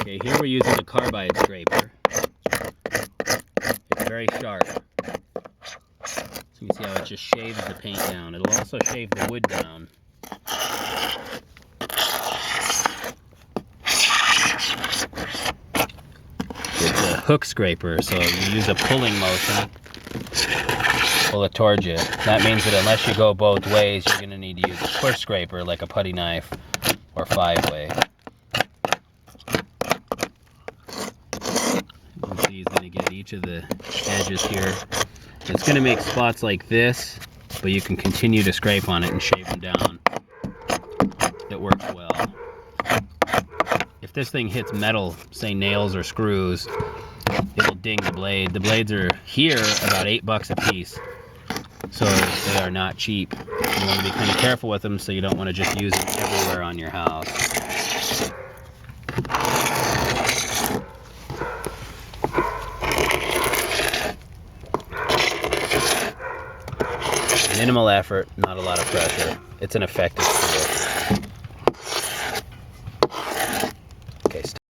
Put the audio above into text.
Okay, here we're using the Carbide scraper. It's very sharp. So you can see how it just shaves the paint down. It'll also shave the wood down. It's a hook scraper, so you use a pulling motion. Pull it towards you. That means that unless you go both ways, you're going to need to use a push scraper like a putty knife or 5-way. You can see he's going to get each of the edges here. It's going to make spots like this, but you can continue to scrape on it and shave them down. It works well. If this thing hits metal, say nails or screws, it'll ding the blade. The blades are here about $8 a piece, so they are not cheap. You want to be kind of careful with them, so you don't want to just use them everywhere on your house. Minimal effort, not a lot of pressure. It's an effective tool.